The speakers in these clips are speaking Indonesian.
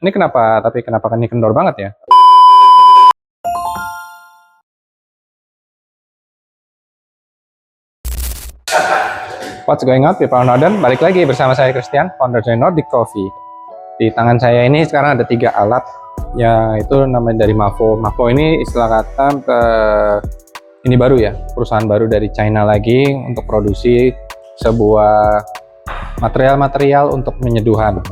Ini kenapa, tapi kenapa ini kendor banget ya? What's going on, people Northern? Balik lagi bersama saya Christian, founder dari Nordic Coffee. Di tangan saya ini sekarang ada 3 alat, ya itu namanya dari Mavo. Mavo ini istilah kata ini baru ya, perusahaan baru dari China lagi untuk produksi sebuah material-material untuk penyeduhan.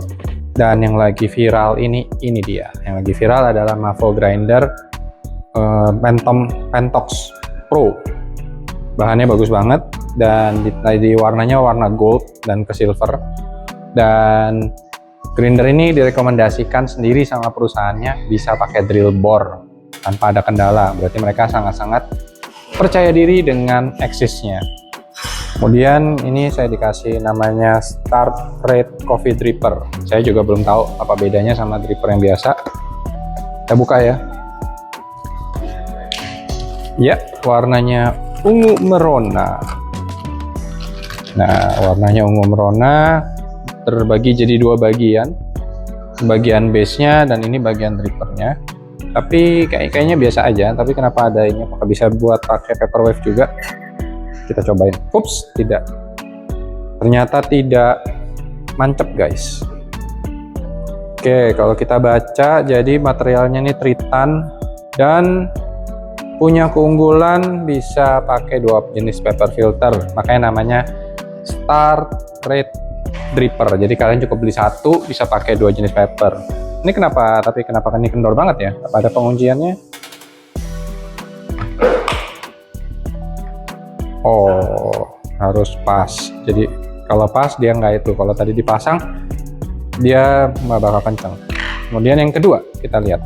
Dan yang lagi viral ini dia. Yang lagi viral adalah Mavo Grinder Phantom Pentox Pro. Bahannya bagus banget dan di warnanya warna gold dan ke silver. Dan grinder ini direkomendasikan sendiri sama perusahaannya bisa pakai drill bore tanpa ada kendala. Berarti mereka sangat-sangat percaya diri dengan eksisnya. Kemudian ini saya dikasih namanya Start Rate Coffee Dripper. Saya juga belum tahu apa bedanya sama dripper yang biasa. Kita buka ya. Ya, warnanya ungu merona. Nah, warnanya ungu merona, terbagi jadi 2 bagian. Bagian base-nya dan ini bagian drippernya. Tapi kayaknya biasa aja. Tapi kenapa ada ini? Apakah bisa buat pakai paper wave juga? Kita cobain. Ups, tidak. Ternyata tidak mancep, guys. Oke, kalau kita baca, jadi materialnya ini Tritan dan punya keunggulan bisa pakai 2 jenis paper filter. Makanya namanya Start Rate Dripper. Jadi kalian cukup beli 1, bisa pakai 2 jenis paper. Ini kenapa? Tapi kenapa ini kendor banget ya? Apa ada pengunciannya? Oh, harus pas. Jadi kalau pas dia nggak itu. Kalau tadi dipasang, dia nggak bakal kencang. Kemudian yang kedua, kita lihat.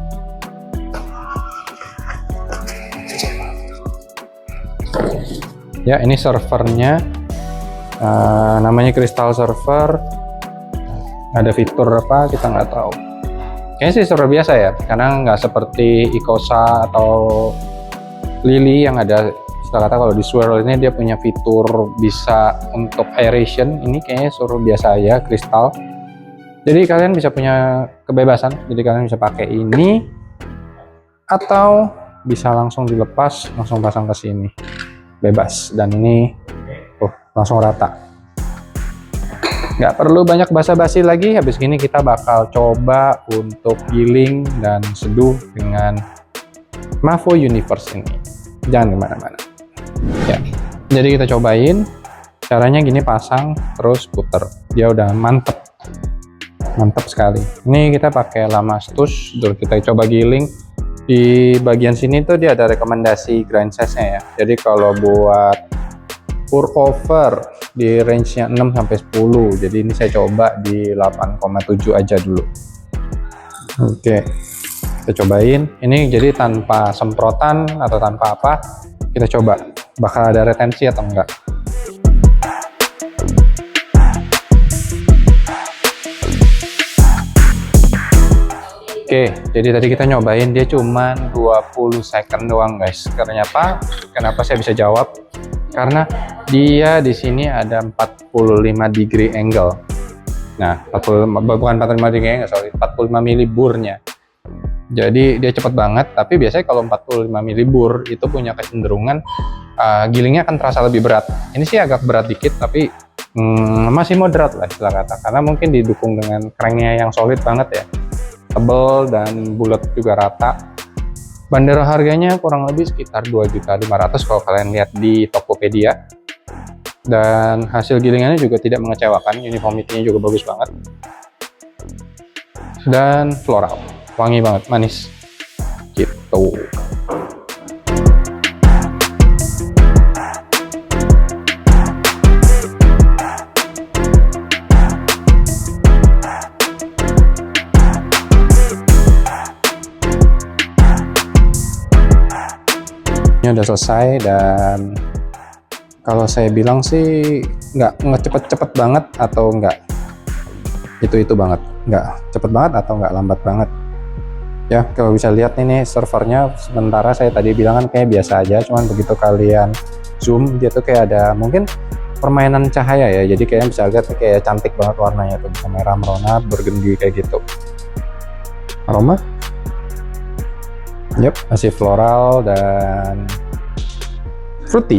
Ya, ini servernya. Namanya Crystal Server. Ada fitur apa? Kita nggak tahu. Kayaknya sih server biasa ya, karena nggak seperti Ecosa atau Lily yang ada. Kata kalau di Swirl ini dia punya fitur bisa untuk aeration. Ini kayaknya server biasa aja, kristal. Jadi kalian bisa punya kebebasan. Jadi kalian bisa pakai ini atau bisa langsung dilepas, langsung pasang ke sini. Bebas. Dan ini langsung rata. Nggak perlu banyak basa-basi lagi. Habis gini kita bakal coba untuk giling dan seduh dengan Mavo Universe ini. Jangan kemana-mana. Ya, jadi kita cobain. Caranya gini, pasang terus puter. Dia udah mantep sekali. Ini kita pakai Lamastus. Dulu kita coba giling. Di bagian sini tuh dia ada rekomendasi grind size-nya ya. Jadi kalau buat pour over di range-nya 6 sampai 10. Jadi ini saya coba di 8,7 aja dulu. Oke. Kita cobain. Ini jadi tanpa semprotan atau tanpa apa. Kita coba bakal ada retensi atau enggak. Oke, jadi tadi kita nyobain dia cuman 20 second doang, guys. Kenapa? Kenapa saya bisa jawab? Karena dia di sini ada 45 degree angle. Nah, bukan 45 degree angle, sorry, 45 mili burnya. Jadi dia cepet banget, tapi biasanya kalau 45 mili bur itu punya kecenderungan gilingnya akan terasa lebih berat. Ini sih agak berat dikit, tapi masih moderat lah istilah kata. Karena mungkin didukung dengan cranknya yang solid banget ya. Tebel dan bulat juga rata. Bandara harganya kurang lebih sekitar 2.500.000 kalau kalian lihat di Tokopedia. Dan hasil gilingannya juga tidak mengecewakan, uniformity-nya juga bagus banget. Dan floral, wangi banget, manis. Gitu. Ini udah selesai dan kalau saya bilang sih nggak cepet-cepet banget atau nggak itu banget, nggak cepet banget atau nggak lambat banget ya. Kalau bisa lihat ini servernya, sementara saya tadi bilang kan kayak biasa aja, cuman begitu kalian zoom dia tuh kayak ada mungkin permainan cahaya ya, jadi kalian bisa lihat kayak cantik banget warnanya tuh, bisa merah merona burgundy kayak gitu. aroma. Yep, masih floral dan fruity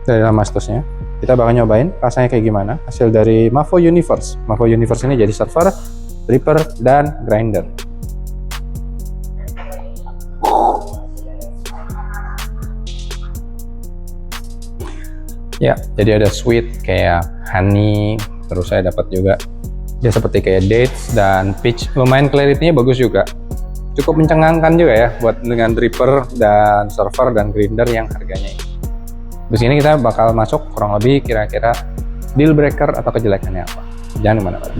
dari Damaskusnya. Kita bakal nyobain rasanya kayak gimana. Hasil dari Mavo Universe. Mavo Universe ini jadi server, dripper, dan grinder. Ya, jadi ada sweet kayak honey, terus saya dapat juga dia seperti kayak dates dan peach. Lumayan clarity-nya bagus juga. Cukup mencengangkan juga ya buat dengan dripper dan server dan grinder yang harganya ini. Di sini kita bakal masuk kurang lebih kira-kira deal breaker atau kejelekannya apa. Jangan kemana-mana.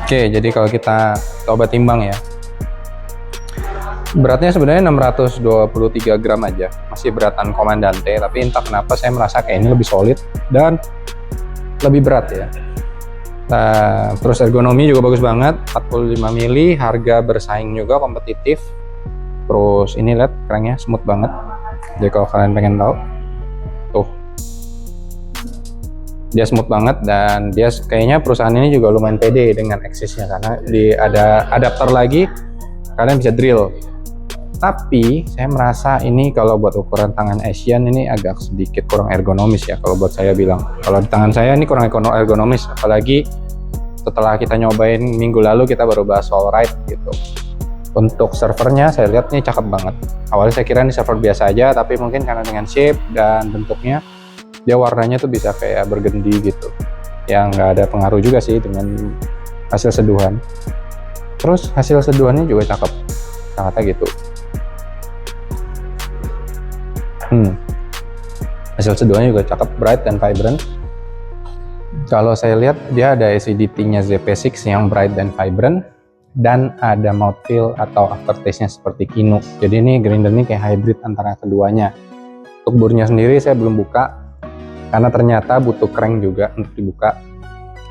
Oke, jadi kalau kita coba timbang ya. Beratnya sebenarnya 623 gram aja. Masih beratan Comandante, tapi entah kenapa saya merasa kayak ini lebih solid dan lebih berat ya. Nah, terus ergonomi juga bagus banget, 45 mili, harga bersaing juga kompetitif. Terus ini lihat kerannya smooth banget. Jadi kalau kalian pengen tahu, tuh dia smooth banget dan dia kayaknya perusahaan ini juga lumayan pede dengan eksisnya karena ada adapter lagi, kalian bisa drill. Tapi saya merasa ini kalau buat ukuran tangan Asian ini agak sedikit kurang ergonomis ya kalau buat saya bilang. Kalau di tangan saya ini kurang ergonomis, apalagi setelah kita nyobain minggu lalu kita baru bahas soal ride gitu. Untuk servernya saya lihat ini cakep banget. Awalnya saya kira ini server biasa aja, tapi mungkin karena dengan shape dan bentuknya dia warnanya tuh bisa kayak bergendi gitu. Yang nggak ada pengaruh juga sih dengan hasil seduhan. Terus hasil seduhannya juga cakep, sangatnya gitu. Hasil seduhannya juga cakep, bright dan vibrant. Kalau saya lihat dia ada acidity-nya ZP6 yang bright dan vibrant dan ada mouthfeel atau aftertaste-nya seperti Kinu. Jadi ini grinder ini kayak hybrid antara keduanya. Untuk burnya sendiri saya belum buka karena ternyata butuh crank juga untuk dibuka.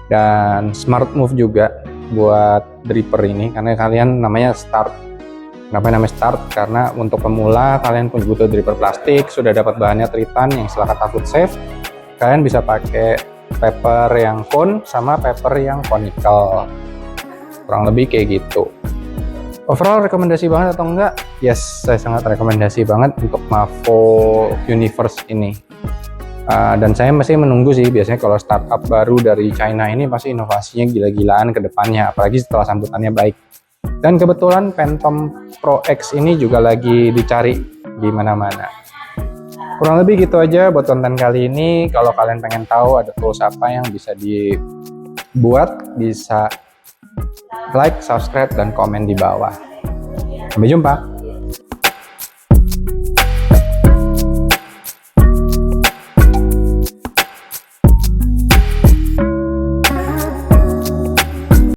Dan smart move juga buat dripper ini karena kalian namanya start. Kenapa namanya start? Karena untuk pemula kalian pun butuh dripper plastik, sudah dapat bahannya Tritan yang istilah kata food safe. Kalian bisa pakai paper yang cone sama paper yang conical. Kurang lebih kayak gitu. Overall rekomendasi banget atau enggak? Yes, saya sangat rekomendasi banget untuk Mavo Universe ini. Dan saya masih menunggu sih, biasanya kalau startup baru dari China ini pasti inovasinya gila-gilaan ke depannya, apalagi setelah sambutannya baik. Dan kebetulan Phantom Pro X ini juga lagi dicari di mana-mana. Kurang lebih gitu aja buat konten kali ini. Kalau kalian pengen tahu ada tools apa yang bisa dibuat, bisa like, subscribe, dan komen di bawah. Sampai jumpa!